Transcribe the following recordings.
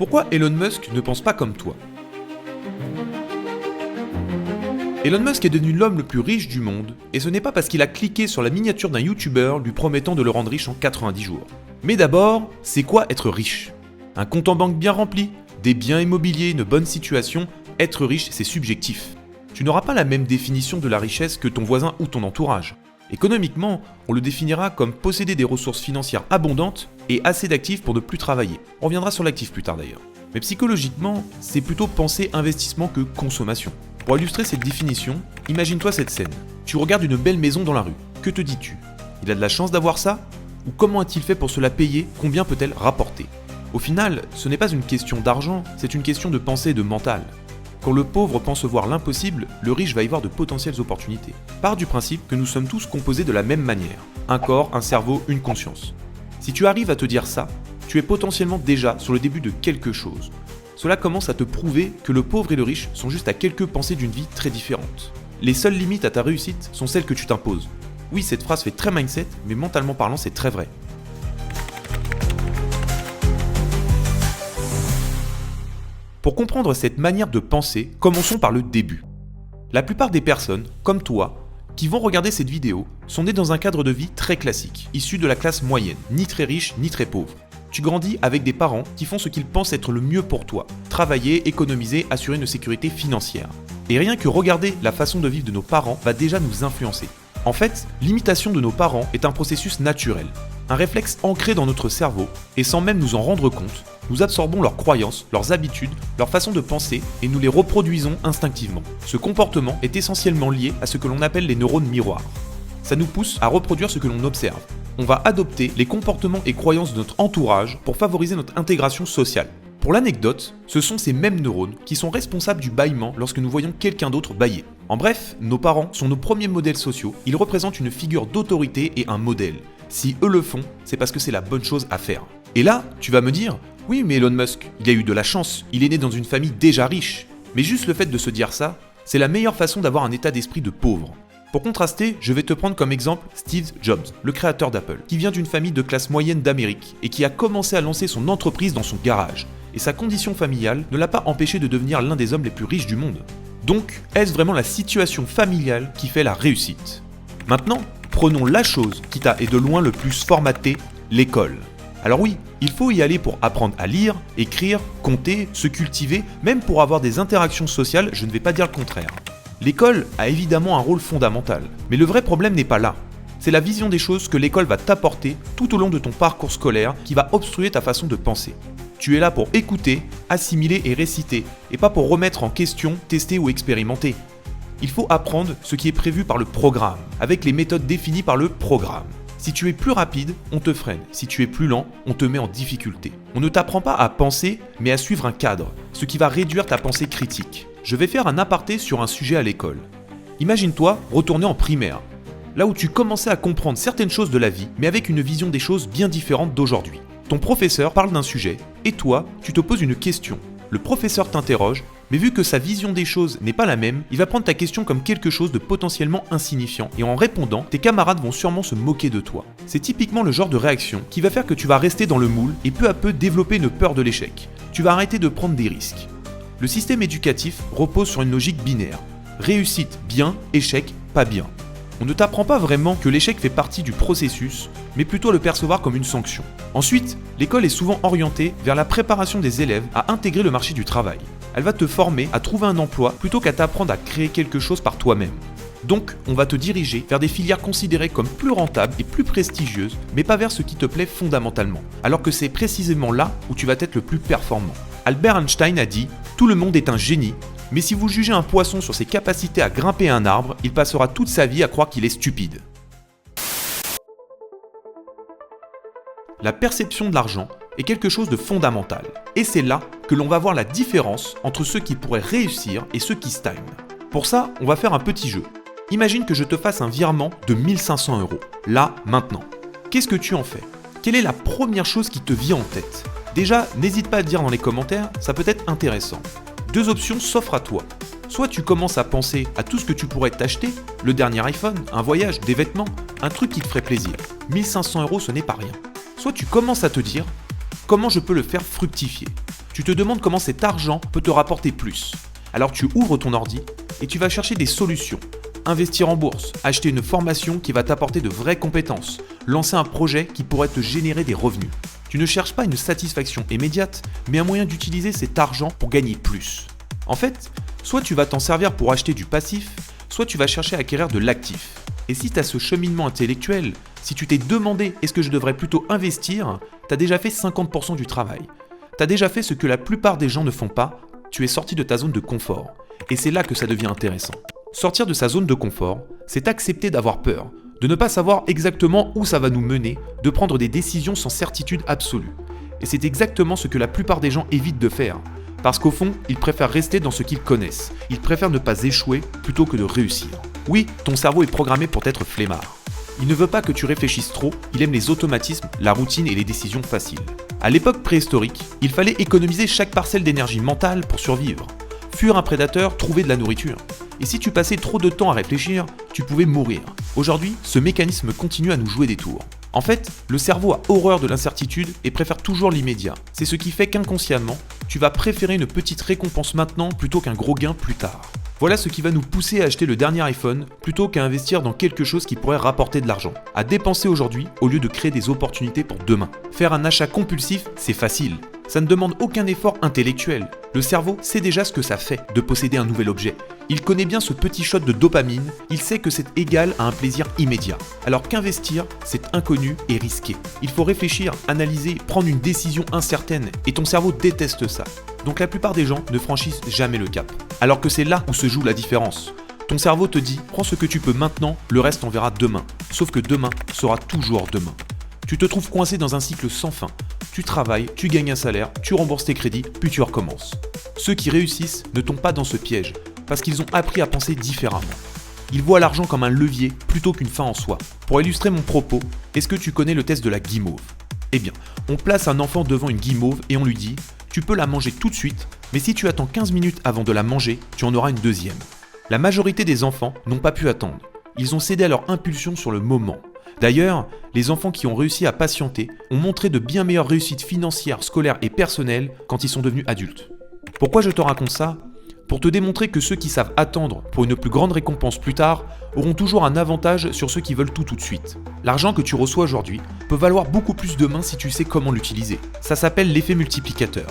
Pourquoi Elon Musk ne pense pas comme toi? Elon Musk est devenu l'homme le plus riche du monde, et ce n'est pas parce qu'il a cliqué sur la miniature d'un YouTuber lui promettant de le rendre riche en 90 jours. Mais d'abord, c'est quoi être riche? Un compte en banque bien rempli, des biens immobiliers, une bonne situation, être riche c'est subjectif. Tu n'auras pas la même définition de la richesse que ton voisin ou ton entourage. Économiquement, on le définira comme posséder des ressources financières abondantes et assez d'actifs pour ne plus travailler. On reviendra sur l'actif plus tard d'ailleurs. Mais psychologiquement, c'est plutôt penser investissement que consommation. Pour illustrer cette définition, imagine-toi cette scène. Tu regardes une belle maison dans la rue. Que te dis-tu? Il a de la chance d'avoir ça? Ou comment a-t-il fait pour se la payer? Combien peut-elle rapporter? Au final, ce n'est pas une question d'argent, c'est une question de pensée et de mental. Quand le pauvre pense voir l'impossible, le riche va y voir de potentielles opportunités. Part du principe que nous sommes tous composés de la même manière. Un corps, un cerveau, une conscience. Si tu arrives à te dire ça, tu es potentiellement déjà sur le début de quelque chose. Cela commence à te prouver que le pauvre et le riche sont juste à quelques pensées d'une vie très différente. Les seules limites à ta réussite sont celles que tu t'imposes. Oui, cette phrase fait très mindset, mais mentalement parlant, c'est très vrai. Pour comprendre cette manière de penser, commençons par le début. La plupart des personnes, comme toi, qui vont regarder cette vidéo, sont nées dans un cadre de vie très classique, issu de la classe moyenne, ni très riche, ni très pauvre. Tu grandis avec des parents qui font ce qu'ils pensent être le mieux pour toi, travailler, économiser, assurer une sécurité financière. Et rien que regarder la façon de vivre de nos parents va déjà nous influencer. En fait, l'imitation de nos parents est un processus naturel, un réflexe ancré dans notre cerveau, et sans même nous en rendre compte, nous absorbons leurs croyances, leurs habitudes, leur façon de penser et nous les reproduisons instinctivement. Ce comportement est essentiellement lié à ce que l'on appelle les neurones miroirs. Ça nous pousse à reproduire ce que l'on observe. On va adopter les comportements et croyances de notre entourage pour favoriser notre intégration sociale. Pour l'anecdote, ce sont ces mêmes neurones qui sont responsables du bâillement lorsque nous voyons quelqu'un d'autre bâiller. En bref, nos parents sont nos premiers modèles sociaux, ils représentent une figure d'autorité et un modèle. Si eux le font, c'est parce que c'est la bonne chose à faire. Et là, tu vas me dire, oui mais Elon Musk, il a eu de la chance, il est né dans une famille déjà riche. Mais juste le fait de se dire ça, c'est la meilleure façon d'avoir un état d'esprit de pauvre. Pour contraster, je vais te prendre comme exemple Steve Jobs, le créateur d'Apple, qui vient d'une famille de classe moyenne d'Amérique et qui a commencé à lancer son entreprise dans son garage. Et sa condition familiale ne l'a pas empêché de devenir l'un des hommes les plus riches du monde. Donc, est-ce vraiment la situation familiale qui fait la réussite? Maintenant, prenons la chose qui t'a et de loin le plus formaté, l'école. Alors oui, il faut y aller pour apprendre à lire, écrire, compter, se cultiver, même pour avoir des interactions sociales, je ne vais pas dire le contraire. L'école a évidemment un rôle fondamental, mais le vrai problème n'est pas là. C'est la vision des choses que l'école va t'apporter tout au long de ton parcours scolaire qui va obstruer ta façon de penser. Tu es là pour écouter, assimiler et réciter, et pas pour remettre en question, tester ou expérimenter. Il faut apprendre ce qui est prévu par le programme, avec les méthodes définies par le programme. Si tu es plus rapide, on te freine. Si tu es plus lent, on te met en difficulté. On ne t'apprend pas à penser, mais à suivre un cadre, ce qui va réduire ta pensée critique. Je vais faire un aparté sur un sujet à l'école. Imagine-toi retourner en primaire, là où tu commençais à comprendre certaines choses de la vie, mais avec une vision des choses bien différente d'aujourd'hui. Ton professeur parle d'un sujet, et toi, tu te poses une question. Le professeur t'interroge, mais vu que sa vision des choses n'est pas la même, il va prendre ta question comme quelque chose de potentiellement insignifiant, et en répondant, tes camarades vont sûrement se moquer de toi. C'est typiquement le genre de réaction qui va faire que tu vas rester dans le moule et peu à peu développer une peur de l'échec. Tu vas arrêter de prendre des risques. Le système éducatif repose sur une logique binaire. Réussite bien, échec pas bien. On ne t'apprend pas vraiment que l'échec fait partie du processus, mais plutôt le percevoir comme une sanction. Ensuite, l'école est souvent orientée vers la préparation des élèves à intégrer le marché du travail. Elle va te former à trouver un emploi plutôt qu'à t'apprendre à créer quelque chose par toi-même. Donc, on va te diriger vers des filières considérées comme plus rentables et plus prestigieuses, mais pas vers ce qui te plaît fondamentalement, alors que c'est précisément là où tu vas être le plus performant. Albert Einstein a dit « Tout le monde est un génie », mais si vous jugez un poisson sur ses capacités à grimper à un arbre, il passera toute sa vie à croire qu'il est stupide. La perception de l'argent est quelque chose de fondamental, et c'est là que l'on va voir la différence entre ceux qui pourraient réussir et ceux qui stagnent. Pour ça, on va faire un petit jeu. Imagine que je te fasse un virement de 1500 €, là, maintenant. Qu'est-ce que tu en fais? Quelle est la première chose qui te vient en tête? Déjà, n'hésite pas à dire dans les commentaires, ça peut être intéressant. Deux options s'offrent à toi. Soit tu commences à penser à tout ce que tu pourrais t'acheter, le dernier iPhone, un voyage, des vêtements, un truc qui te ferait plaisir. 1500 € ce n'est pas rien. Soit tu commences à te dire comment je peux le faire fructifier. Tu te demandes comment cet argent peut te rapporter plus. Alors tu ouvres ton ordi et tu vas chercher des solutions. Investir en bourse, acheter une formation qui va t'apporter de vraies compétences, lancer un projet qui pourrait te générer des revenus. Tu ne cherches pas une satisfaction immédiate, mais un moyen d'utiliser cet argent pour gagner plus. En fait, soit tu vas t'en servir pour acheter du passif, soit tu vas chercher à acquérir de l'actif. Et si tu as ce cheminement intellectuel, si tu t'es demandé est-ce que je devrais plutôt investir, tu as déjà fait 50% du travail. Tu as déjà fait ce que la plupart des gens ne font pas, tu es sorti de ta zone de confort. Et c'est là que ça devient intéressant. Sortir de sa zone de confort, c'est accepter d'avoir peur, de ne pas savoir exactement où ça va nous mener, de prendre des décisions sans certitude absolue. Et c'est exactement ce que la plupart des gens évitent de faire. Parce qu'au fond, ils préfèrent rester dans ce qu'ils connaissent. Ils préfèrent ne pas échouer plutôt que de réussir. Oui, ton cerveau est programmé pour être flemmard. Il ne veut pas que tu réfléchisses trop, il aime les automatismes, la routine et les décisions faciles. À l'époque préhistorique, il fallait économiser chaque parcelle d'énergie mentale pour survivre. Fuir un prédateur, trouver de la nourriture. Et si tu passais trop de temps à réfléchir, tu pouvais mourir. Aujourd'hui, ce mécanisme continue à nous jouer des tours. En fait, le cerveau a horreur de l'incertitude et préfère toujours l'immédiat. C'est ce qui fait qu'inconsciemment, tu vas préférer une petite récompense maintenant plutôt qu'un gros gain plus tard. Voilà ce qui va nous pousser à acheter le dernier iPhone plutôt qu'à investir dans quelque chose qui pourrait rapporter de l'argent. À dépenser aujourd'hui au lieu de créer des opportunités pour demain. Faire un achat compulsif, c'est facile. Ça ne demande aucun effort intellectuel. Le cerveau sait déjà ce que ça fait de posséder un nouvel objet. Il connaît bien ce petit shot de dopamine, il sait que c'est égal à un plaisir immédiat. Alors qu'investir, c'est inconnu et risqué. Il faut réfléchir, analyser, prendre une décision incertaine, et ton cerveau déteste ça. Donc la plupart des gens ne franchissent jamais le cap. Alors que c'est là où se joue la différence. Ton cerveau te dit, prends ce que tu peux maintenant, le reste on verra demain. Sauf que demain sera toujours demain. Tu te trouves coincé dans un cycle sans fin. Tu travailles, tu gagnes un salaire, tu rembourses tes crédits, puis tu recommences. Ceux qui réussissent ne tombent pas dans ce piège, parce qu'ils ont appris à penser différemment. Ils voient l'argent comme un levier plutôt qu'une fin en soi. Pour illustrer mon propos, est-ce que tu connais le test de la guimauve ? Eh bien, on place un enfant devant une guimauve et on lui dit « Tu peux la manger tout de suite, mais si tu attends 15 minutes avant de la manger, tu en auras une deuxième. » La majorité des enfants n'ont pas pu attendre. Ils ont cédé à leur impulsion sur le moment. D'ailleurs, les enfants qui ont réussi à patienter ont montré de bien meilleures réussites financières, scolaires et personnelles quand ils sont devenus adultes. Pourquoi je te raconte ça ? Pour te démontrer que ceux qui savent attendre pour une plus grande récompense plus tard auront toujours un avantage sur ceux qui veulent tout de suite. L'argent que tu reçois aujourd'hui peut valoir beaucoup plus demain si tu sais comment l'utiliser. Ça s'appelle l'effet multiplicateur.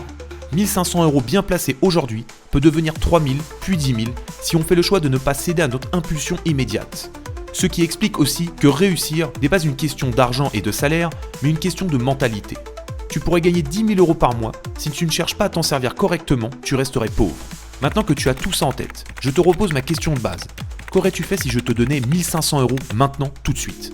1500 € bien placés aujourd'hui peut devenir 3000 puis 10 000 si on fait le choix de ne pas céder à notre impulsion immédiate. Ce qui explique aussi que réussir n'est pas une question d'argent et de salaire, mais une question de mentalité. Tu pourrais gagner 10 000 € par mois, si tu ne cherches pas à t'en servir correctement, tu resterais pauvre. Maintenant que tu as tout ça en tête, je te repose ma question de base. Qu'aurais-tu fait si je te donnais 1500 € maintenant, tout de suite ?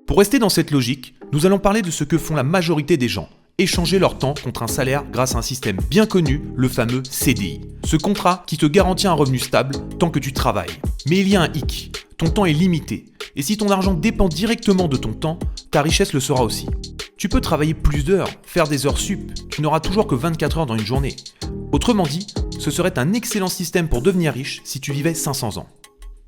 Pour rester dans cette logique, nous allons parler de ce que font la majorité des gens. Échanger leur temps contre un salaire grâce à un système bien connu, le fameux CDI. Ce contrat qui te garantit un revenu stable tant que tu travailles. Mais il y a un hic, ton temps est limité. Et si ton argent dépend directement de ton temps, ta richesse le sera aussi. Tu peux travailler plus d'heures, faire des heures sup, tu n'auras toujours que 24 heures dans une journée. Autrement dit, ce serait un excellent système pour devenir riche si tu vivais 500 ans.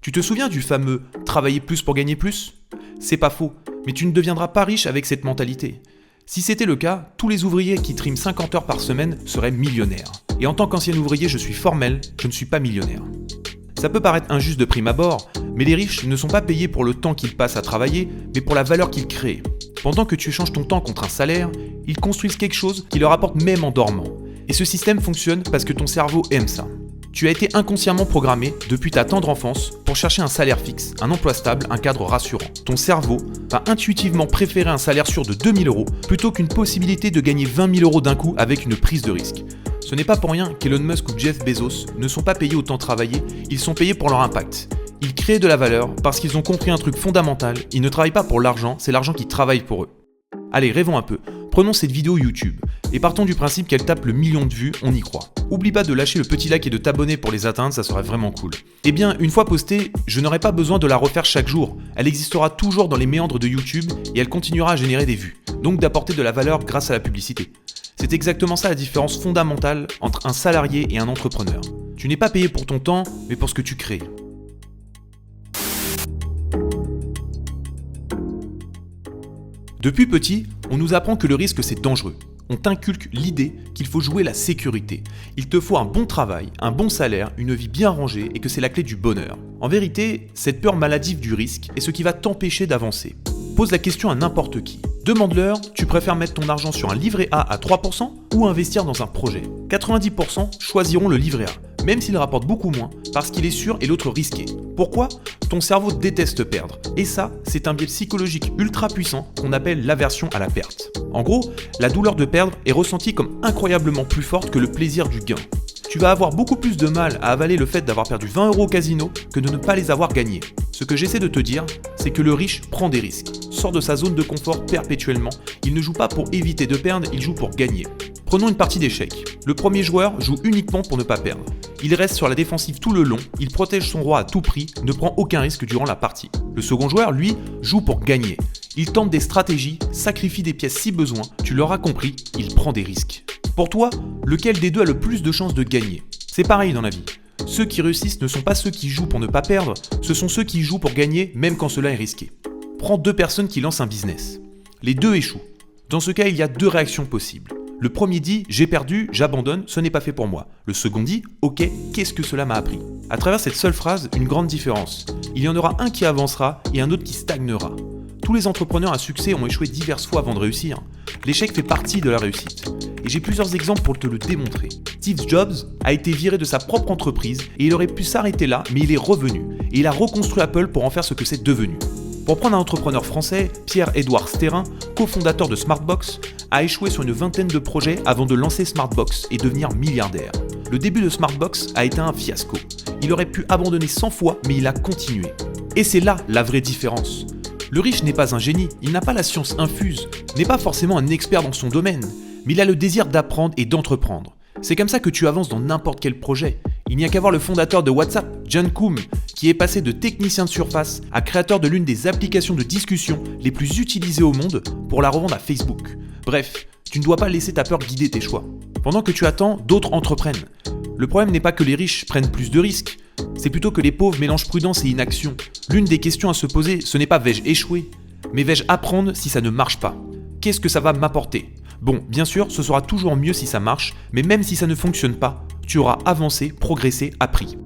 Tu te souviens du fameux « travailler plus pour gagner plus » ? C'est pas faux, mais tu ne deviendras pas riche avec cette mentalité. Si c'était le cas, tous les ouvriers qui triment 50 heures par semaine seraient millionnaires. Et en tant qu'ancien ouvrier, je suis formel, je ne suis pas millionnaire. Ça peut paraître injuste de prime abord, mais les riches ne sont pas payés pour le temps qu'ils passent à travailler, mais pour la valeur qu'ils créent. Pendant que tu échanges ton temps contre un salaire, ils construisent quelque chose qui leur apporte même en dormant. Et ce système fonctionne parce que ton cerveau aime ça. Tu as été inconsciemment programmé depuis ta tendre enfance pour chercher un salaire fixe, un emploi stable, un cadre rassurant. Ton cerveau va intuitivement préférer un salaire sûr de 2 000 € plutôt qu'une possibilité de gagner 20 000 € d'un coup avec une prise de risque. Ce n'est pas pour rien qu'Elon Musk ou Jeff Bezos ne sont pas payés autant travailler, ils sont payés pour leur impact. Ils créent de la valeur parce qu'ils ont compris un truc fondamental, ils ne travaillent pas pour l'argent, c'est l'argent qui travaille pour eux. Allez, rêvons un peu. Prenons cette vidéo YouTube et partons du principe qu'elle tape le million de vues, on y croit. Oublie pas de lâcher le petit like et de t'abonner pour les atteindre, ça serait vraiment cool. Eh bien, une fois postée, je n'aurai pas besoin de la refaire chaque jour. Elle existera toujours dans les méandres de YouTube et elle continuera à générer des vues, donc d'apporter de la valeur grâce à la publicité. C'est exactement ça la différence fondamentale entre un salarié et un entrepreneur. Tu n'es pas payé pour ton temps, mais pour ce que tu crées. Depuis petit, on nous apprend que le risque c'est dangereux. On t'inculque l'idée qu'il faut jouer la sécurité. Il te faut un bon travail, un bon salaire, une vie bien rangée et que c'est la clé du bonheur. En vérité, cette peur maladive du risque est ce qui va t'empêcher d'avancer. Pose la question à n'importe qui. Demande-leur, tu préfères mettre ton argent sur un livret A à 3% ou investir dans un projet ? 90% choisiront le livret A, même s'il rapporte beaucoup moins, parce qu'il est sûr et l'autre risqué. Pourquoi ? Ton cerveau déteste perdre. Et ça, c'est un biais psychologique ultra puissant qu'on appelle l'aversion à la perte. En gros, la douleur de perdre est ressentie comme incroyablement plus forte que le plaisir du gain. Tu vas avoir beaucoup plus de mal à avaler le fait d'avoir perdu 20 € au casino que de ne pas les avoir gagnés. Ce que j'essaie de te dire, c'est que le riche prend des risques, sort de sa zone de confort perpétuellement, il ne joue pas pour éviter de perdre, il joue pour gagner. Prenons une partie d'échecs. Le premier joueur joue uniquement pour ne pas perdre. Il reste sur la défensive tout le long, il protège son roi à tout prix, ne prend aucun risque durant la partie. Le second joueur, lui, joue pour gagner. Il tente des stratégies, sacrifie des pièces si besoin, tu l'auras compris, il prend des risques. Pour toi, lequel des deux a le plus de chances de gagner ? C'est pareil dans la vie. Ceux qui réussissent ne sont pas ceux qui jouent pour ne pas perdre, ce sont ceux qui jouent pour gagner même quand cela est risqué. Prends 2 personnes qui lancent un business. Les 2 échouent. Dans ce cas, il y a 2 réactions possibles. Le premier dit « j'ai perdu, j'abandonne, ce n'est pas fait pour moi ». Le second dit « ok, qu'est-ce que cela m'a appris ?» À travers cette seule phrase, une grande différence. Il y en aura un qui avancera et un autre qui stagnera. Tous les entrepreneurs à succès ont échoué diverses fois avant de réussir. L'échec fait partie de la réussite. Et j'ai plusieurs exemples pour te le démontrer. Steve Jobs a été viré de sa propre entreprise et il aurait pu s'arrêter là, mais il est revenu. Et il a reconstruit Apple pour en faire ce que c'est devenu. Pour prendre un entrepreneur français, Pierre-Édouard Stérin, cofondateur de Smartbox, a échoué sur une vingtaine de projets avant de lancer Smartbox et devenir milliardaire. Le début de Smartbox a été un fiasco. Il aurait pu abandonner 100 fois, mais il a continué. Et c'est là la vraie différence. Le riche n'est pas un génie, il n'a pas la science infuse, n'est pas forcément un expert dans son domaine, mais il a le désir d'apprendre et d'entreprendre. C'est comme ça que tu avances dans n'importe quel projet. Il n'y a qu'à voir le fondateur de WhatsApp, John Koum, qui est passé de technicien de surface à créateur de l'une des applications de discussion les plus utilisées au monde pour la revendre à Facebook. Bref, tu ne dois pas laisser ta peur guider tes choix. Pendant que tu attends, d'autres entreprennent. Le problème n'est pas que les riches prennent plus de risques, c'est plutôt que les pauvres mélangent prudence et inaction. L'une des questions à se poser, ce n'est pas vais-je échouer, mais vais-je apprendre si ça ne marche pas ? Qu'est-ce que ça va m'apporter ? Bon, bien sûr, ce sera toujours mieux si ça marche, mais même si ça ne fonctionne pas, tu auras avancé, progressé, appris.